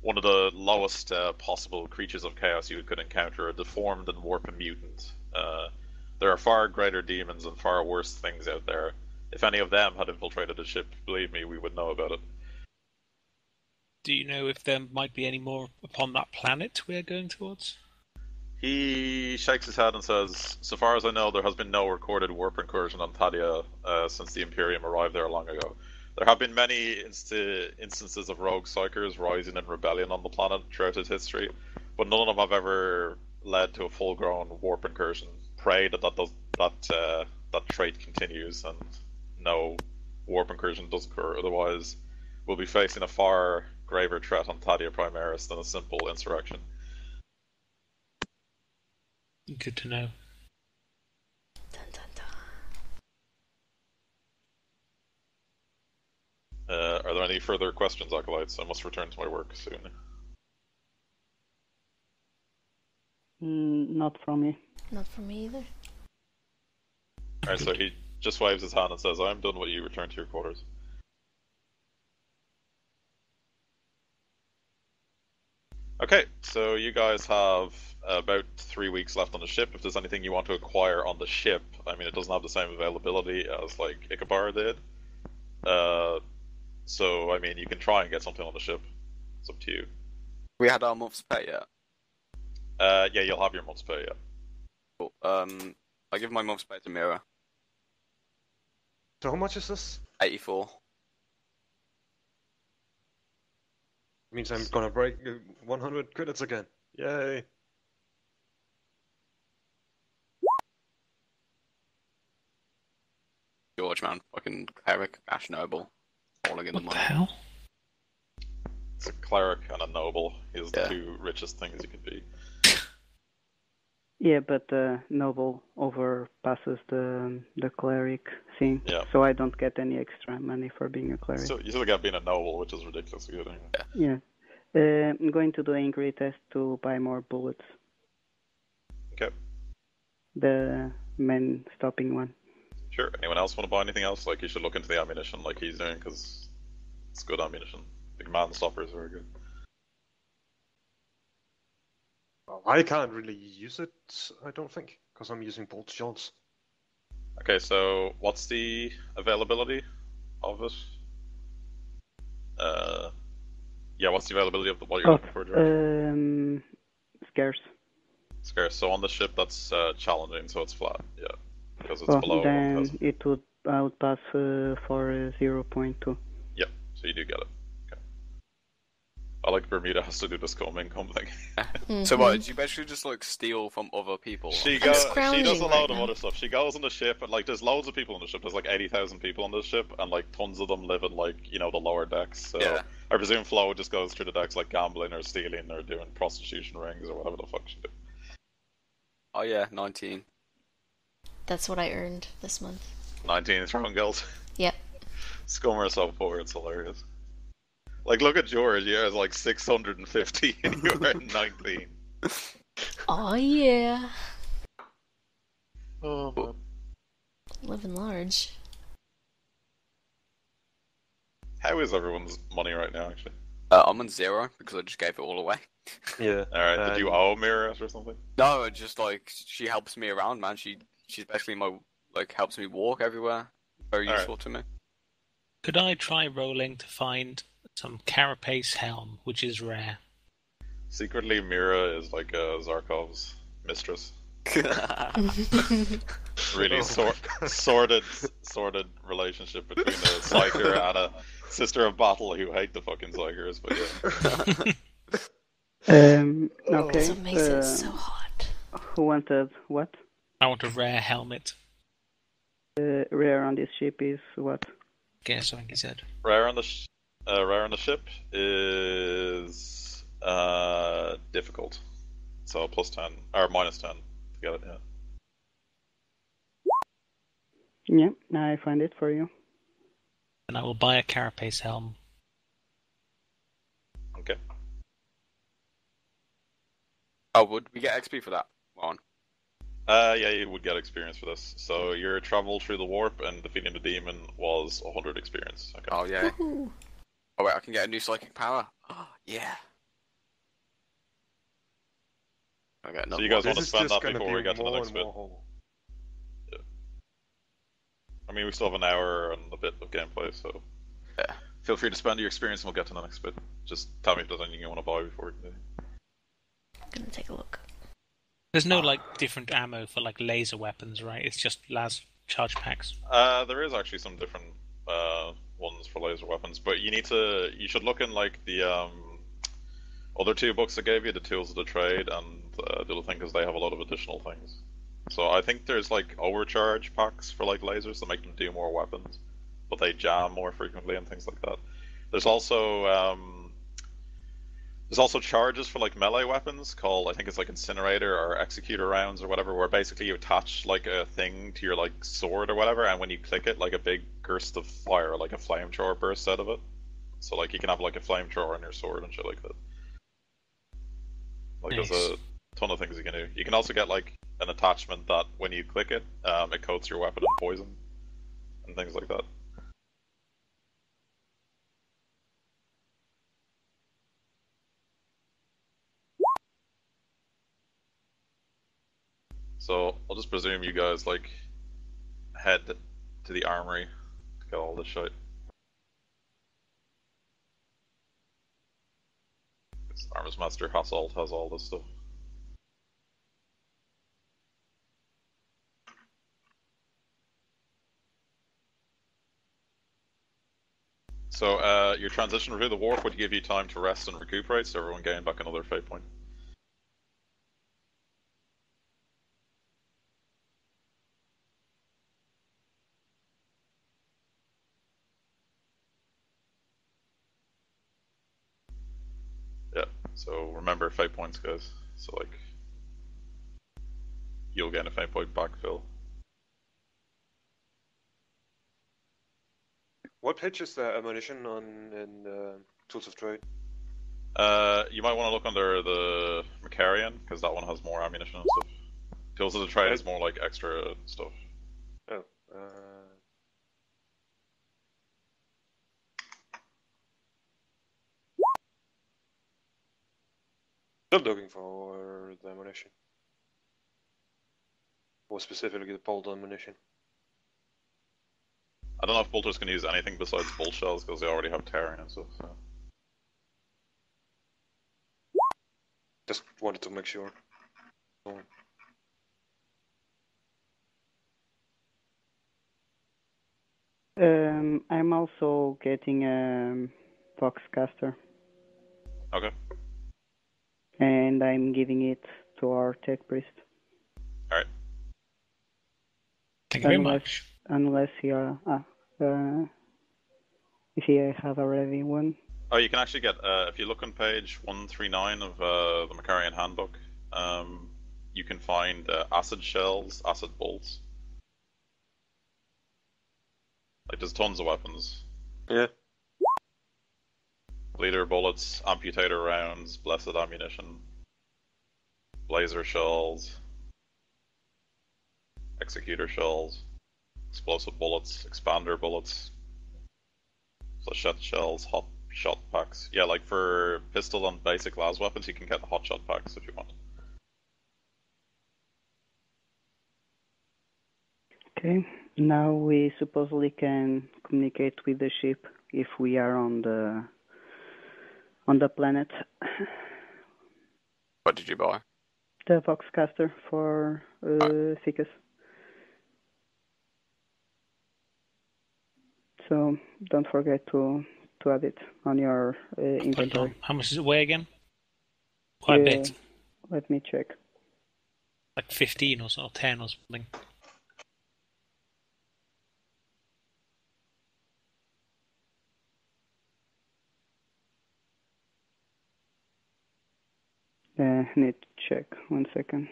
One of the lowest possible creatures of chaos you could encounter, a deformed and warped mutant. There are far greater demons and far worse things out there. If any of them had infiltrated the ship, believe me, we would know about it. Do you know if there might be any more upon that planet we're going towards? He shakes his head and says, so far as I know, there has been no recorded warp incursion on Thaddia since the Imperium arrived there long ago. There have been many instances of rogue psychers rising in rebellion on the planet throughout its history, but none of them have ever led to a full-grown warp incursion. Pray that trait continues and no warp incursion does occur, otherwise we'll be facing a far graver threat on Thaddia Primaris than a simple insurrection. Good to know. Dun, dun, dun. Are there any further questions, Acolytes? I must return to my work soon. Not from me. Not for me either. Alright, so he just waves his hand and says, I'm done with you, return to your quarters. Okay, so you guys have about 3 weeks left on the ship. If there's anything you want to acquire on the ship, I mean, it doesn't have the same availability as, like, Ikabar did. So, I mean, you can try and get something on the ship. It's up to you. We had our month's pay yet? Yeah, you'll have your month's pay, yeah. Cool. I give my month's pay to Mira. So how much is this? 84. Means I'm gonna break 100 credits again. Yay! George, man. Fucking cleric, Ash Noble. Falling in the What money. the hell? It's a cleric and a noble. He's the two richest things you could be. Yeah, but the noble overpasses the cleric thing, Yeah. so I don't get any extra money for being a cleric. So you still get being a noble, which is ridiculously good. Yeah. I'm going to do angry test to buy more bullets. Okay. The main stopping one. Sure. Anyone else want to buy anything else? Like, you should look into the ammunition like he's doing, because it's good ammunition. The command stopper is very good. Well, I can't really use it, I don't think, because I'm using bolt shots. Okay, so what's the availability of it? Yeah, what's the availability of what you're looking for, George? Scarce. Scarce. So on the ship, that's challenging, so it's flat. Yeah, because it's Oh, below 1,000. then I would pass for 0.2. Yep. So you do get it. Okay. I like Bermuda has to do this come thing. So what? Did you basically just like steal from other people? She I'm does scrounging a lot right of now. other stuff. She goes on the ship, and like there's loads of people on the ship. There's like 80,000 people on this ship, and like tons of them live in like the lower decks. So Yeah. I presume Flo just goes through the decks like gambling or stealing or doing prostitution rings or whatever the fuck she do. Oh yeah, 19. That's what I earned this month. 19 throwing girls. Yep. Scum herself poor. It's hilarious. Like look at George. He has like 650, and you're at 19. Oh yeah. Oh man. Living large. How is everyone's money right now, actually? I'm on 0 because I just gave it all away. Yeah. Alright, did you owe Mira or something? No, it's just like she helps me around, man. She's basically helps me walk everywhere. Very useful to me. Could I try rolling to find some carapace helm, which is rare? Secretly, Mira is like Zarkov's mistress. Really sordid relationship between a Psyker and a sister of battle who hate the fucking Psykers, but yeah. Okay. So it makes it so hot. Who wanted what? I want a rare helmet. Rare on this ship is what? Guess I think he said. Rare on the ship is difficult. So plus 10 or minus 10 to get it. Yeah. Yeah, now I find it for you. And I will buy a carapace helm. Okay. Oh, would we get XP for that one? Yeah, you would get experience for this. So your travel through the warp and defeating the demon was 100 experience. Okay. Oh yeah. Woohoo. Oh wait, I can get a new psychic power. Oh yeah. Okay, So you guys want to This is spend just that gonna before be we get to the more next and bit? more whole. I mean, we still have an hour and a bit of gameplay, so Yeah. feel free to spend your experience and we'll get to the next bit. Just tell me if there's anything you want to buy before we continue. I'm gonna take a look. There's no like different ammo for like laser weapons, right? It's just las charge packs. There is actually some different ones for laser weapons, but you should look in like the other two books I gave you, the Tools of the Trade and the other thing, because they have a lot of additional things. So I think there's like overcharge packs for like lasers that make them do more weapons, but they jam more frequently and things like that. There's also charges for like melee weapons called, I think it's like incinerator or executor rounds or whatever, where basically you attach like a thing to your like sword or whatever, and when you click it, like a big burst of fire, like a flamethrower bursts out of it. So like you can have like a flamethrower on your sword and shit like that. Like Nice. there's a ton of things you can do. You can also get like an attachment that when you click it, it coats your weapon in poison and things like that. So I'll just presume you guys like head to the armory to get all this shit. Arms Master Hasselt has all this stuff. So your transition through the warp would give you time to rest and recuperate, so everyone gain back another fate point. Yeah, so remember fate points, guys. So like, you'll gain a fate point back, Phil. What page is the ammunition on in Tools of Trade? You might want to look under the Macarian, because that one has more ammunition and stuff. Tools of the Trade is more like extra stuff. Oh. Still looking for the ammunition. More specifically, the bolt ammunition. I don't know if bolters can use anything besides bolt shells, because they already have tearing and stuff. So. Just wanted to make sure. I'm also getting a Voxcaster. Okay. And I'm giving it to our tech priest. Alright. Thank you very much. Unless you if you have already one. Oh, you can actually get, if you look on page 139 of the Macarian Handbook, you can find acid shells, acid bolts. Like, there's tons of weapons. Yeah. Bleeder bullets, amputator rounds, blessed ammunition, blazer shells, executor shells, explosive bullets, expander bullets, flechette shells, hot shot packs. Yeah, like for pistol and basic las weapons, you can get hot shot packs if you want. Okay. Now we supposedly can communicate with the ship if we are on the planet. What did you buy? The Voxcaster for Ficus. So don't forget to add it on your inventory. How much does it weigh again? Quite a bit. Let me check. Like 15 or so, 10 or something. Need to check. 1 second.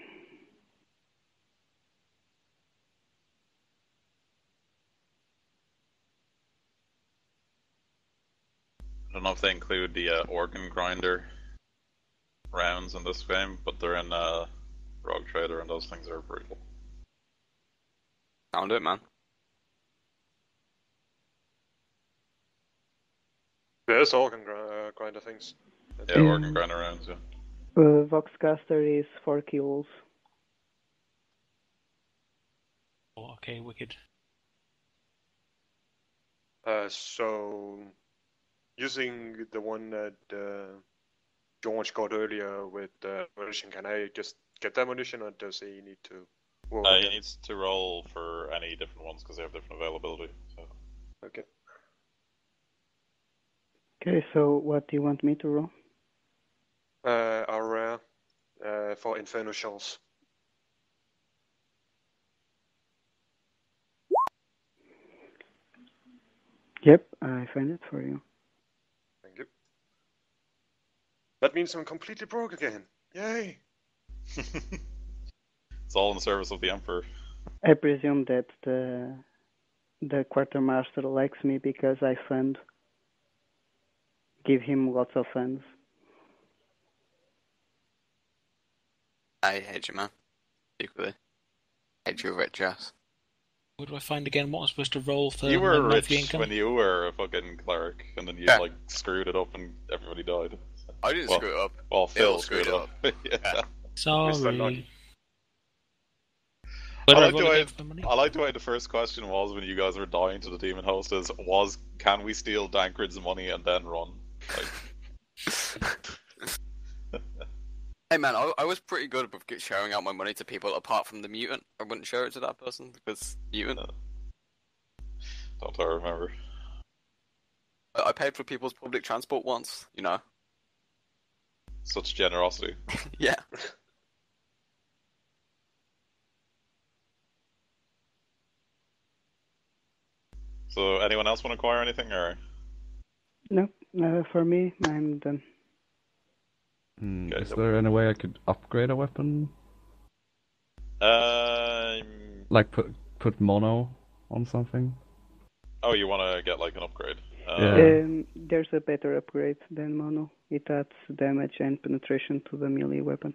I don't know if they include the organ grinder rounds in this game, but they're in Rogue Trader, and those things are brutal. Found it, man. There's organ grinder things. Yeah, organ grinder rounds, yeah. Voxcaster is 4 kilos. Oh, okay, wicked. So, using the one that George got earlier with ammunition, can I just get the ammunition, or does he need to? He needs to roll for any different ones because they have different availability. So. Okay. Okay, so what do you want me to roll? Our rare for Inferno Shells. Yep, I find it for you. Thank you. That means I'm completely broke again. Yay! It's all in the service of the Emperor. I presume that the quartermaster likes me because I fund. Give him lots of funds. I hate you, man. Equally. Hate your rich ass. What do I find again? What am I supposed to roll for you my were monthly rich income? when you were a fucking cleric, and then you like screwed it up and everybody died. I didn't screw it up. Well, Phil screwed it up. Yeah. Sorry. I like the way the first question was when you guys were dying to the demon hostess was, can we steal Dankrid's money and then run? Like... Hey man, I was pretty good with sharing out my money to people apart from the mutant. I wouldn't share it to that person because mutant. Don't I remember? I paid for people's public transport once, you know. Such generosity. Yeah. So, anyone else want to acquire anything, or? No, for me, I'm done. Is there any way I could upgrade a weapon? Like put mono on something? Oh, you want to get like an upgrade? There's a better upgrade than mono. It adds damage and penetration to the melee weapon.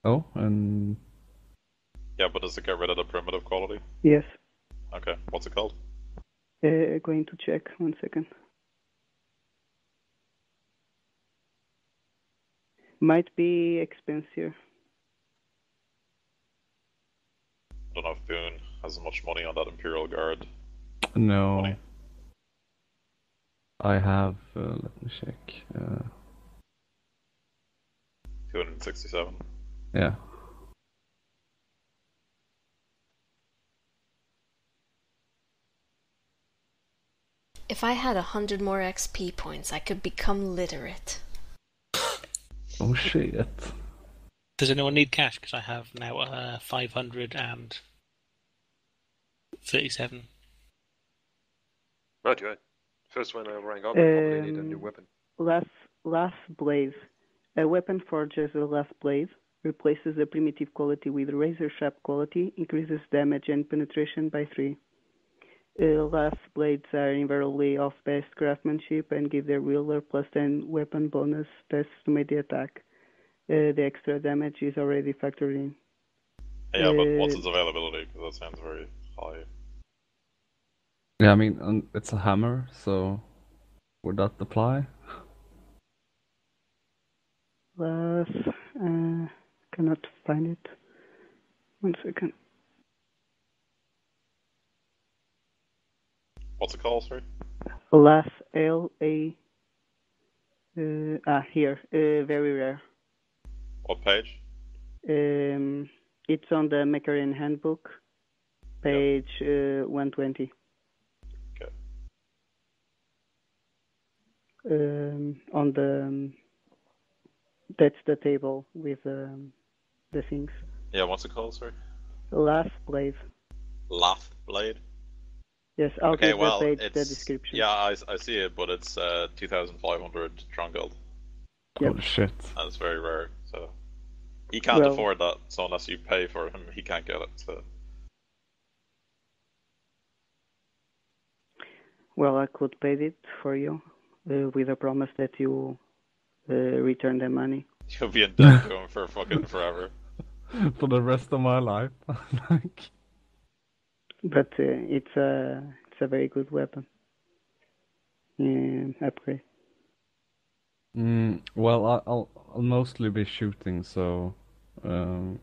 Oh, and... Yeah, but does it get rid of the primitive quality? Yes. Okay, what's it called? Going to check, 1 second. Might be expensive. I don't know if Boone has much money on that Imperial Guard. No. Money. I have, let me check. 267. Yeah. If I had 100 more XP points, I could become literate. Oh shit. Does anyone need cash? Because I have now 537. Right, right. First when I rank up, I probably need a new weapon. Last blade. A weapon forges a last blade, replaces the primitive quality with razor sharp quality, increases damage and penetration by 3. Last blades are invariably of best craftsmanship and give their wielder plus 10 weapon bonus tests to make the attack. The extra damage is already factored in. Yeah, but what's its availability? Because that sounds very high. Yeah, I mean, it's a hammer, so would that apply? Cannot find it. 1 second. What's it called, sorry? Las L-A... here. Very rare. What page? It's on the Macarian Handbook, page 120. Okay. On the... that's the table with the things. Yeah, what's it called, sorry? Lath Blade. Lath Blade? Yes, I'll give well, the page the description. Yeah, I see it, but it's 2,500 Tron Gold. Yep. Oh shit. That's very rare, so... He can't afford that, so unless you pay for him, he can't get it, so... Well, I could pay it for you, with a promise that you return the money. You'll be in debt to him for fucking forever. For the rest of my life. Like... But it's a very good weapon. Upgrade. Well, I'll mostly be shooting, so I'll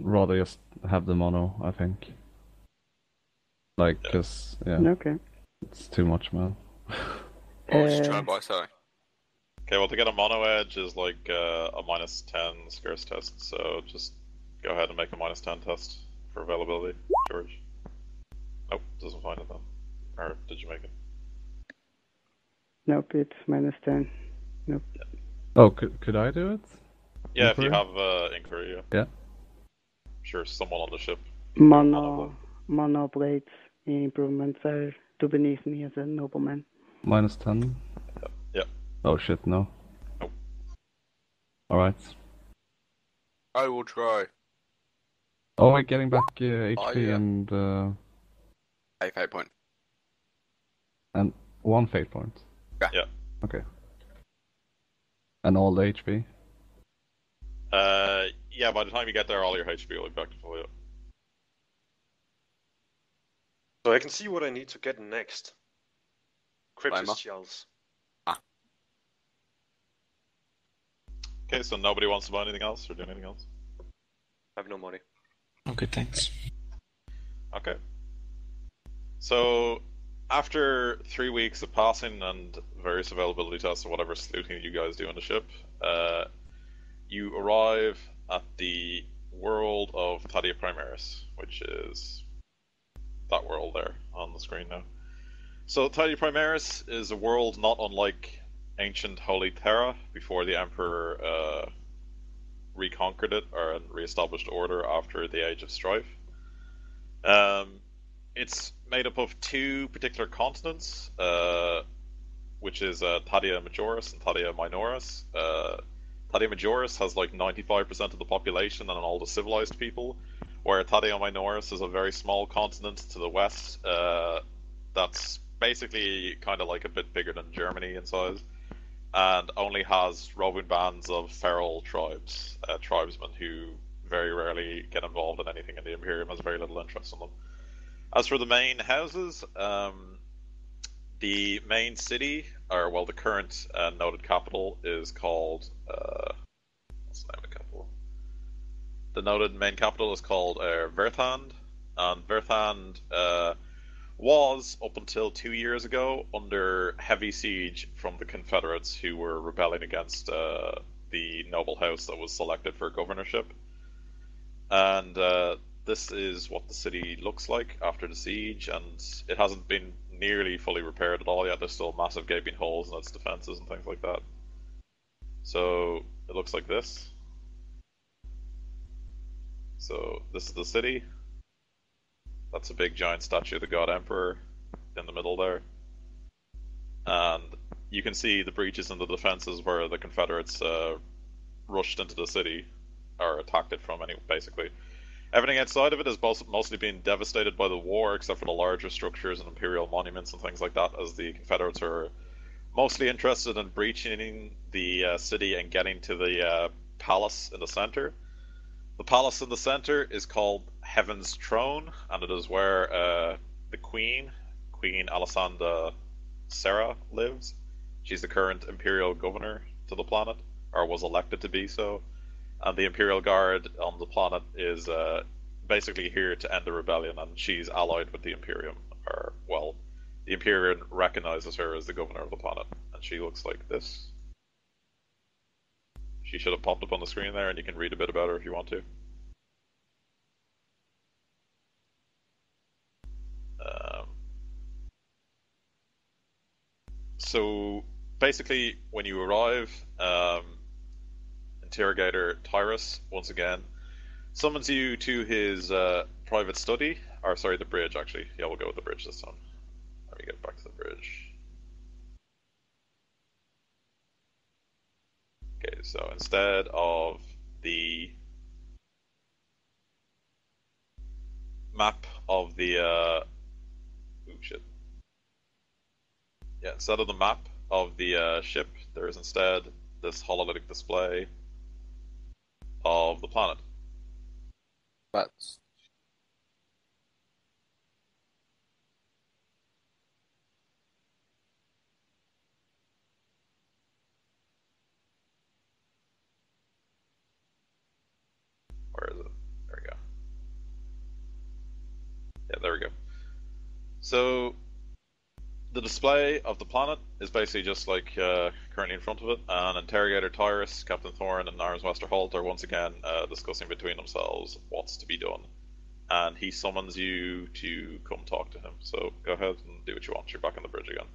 rather just have the mono, I think. Like, cause Okay. it's too much, man. Try by, sorry. Okay, well, to get a mono edge is like a -10 scarce test, so just go ahead and make a -10 test for availability, George. Nope, doesn't find it then. Or did you make it? Nope, it's -10. Nope. Yeah. Oh, could I do it? Yeah, Inquiry? if you have inquiry, yeah. Yeah. Sure, someone on the ship. Mono blades improvements are too beneath me as a nobleman. -10? Yeah. Oh shit, no. Nope. Alright. I will try. Oh, we're getting back HP and... A fate point. And 1 fate point? Yeah. Okay. And all the HP? Yeah, by the time you get there, all your HP will be back to full, yeah. So I can see what I need to get next. Cryptus shells. Okay, so nobody wants to buy anything else or do anything else? I have no money. Okay, thanks. Okay. So, after 3 weeks of passing and various availability tests or whatever sleuthing you guys do on the ship, you arrive at the world of Thaddia Primaris, which is that world there on the screen now. So, Thaddia Primaris is a world not unlike ancient Holy Terra before the Emperor reconquered it or re-established order after the Age of Strife. It's made up of 2 particular continents, which is Thaddia Majoris and Thaddia Minoris. Thaddia Majoris has like 95% of the population and all the civilized people, where Thaddia Minoris is a very small continent to the west that's basically kind of like a bit bigger than Germany in size, and only has roving bands of feral tribesmen who very rarely get involved in anything, and the Imperium has very little interest in them. As for the main houses, the main city, or well, the current noted capital is called what's the name of the capital? The noted main capital is called Verthand, and Verthand was, up until 2 years ago, under heavy siege from the Confederates who were rebelling against the noble house that was selected for governorship. And this is what the city looks like after the siege, and it hasn't been nearly fully repaired at all yet. There's still massive gaping holes in its defenses and things like that. So it looks like this. So this is the city. That's a big giant statue of the God Emperor in the middle there. And you can see the breaches in the defenses where the Confederates rushed into the city, or attacked it from, basically. Everything outside of it has mostly been devastated by the war, except for the larger structures and imperial monuments and things like that, as the Confederates are mostly interested in breaching the city and getting to the palace in the center. The palace in the center is called Heaven's Throne, and it is where the Queen Alessandra Serra, lives. She's the current imperial governor to the planet, or was elected to be so. And the Imperial Guard on the planet is basically here to end the rebellion, and she's allied with the Imperium. Or, well, the Imperium recognizes her as the governor of the planet, and she looks like this. She should have popped up on the screen there, and you can read a bit about her if you want to. So, basically, when you arrive, Interrogator Tyrus, once again, summons you to his private study. Or, sorry, the bridge, actually. Yeah, we'll go with the bridge this time. Let me get back to the bridge. Okay, so instead of the map of the... Yeah, instead of the map of the ship, there is instead this hololytic display of the planet. That's... Where is it? There we go. Yeah, there we go. So, the display of the planet is basically just like currently in front of it, and Interrogator Tyrus, Captain Thorne, and Nars Westerholt are once again discussing between themselves what's to be done. And he summons you to come talk to him. So go ahead and do what you want. You're back on the bridge again.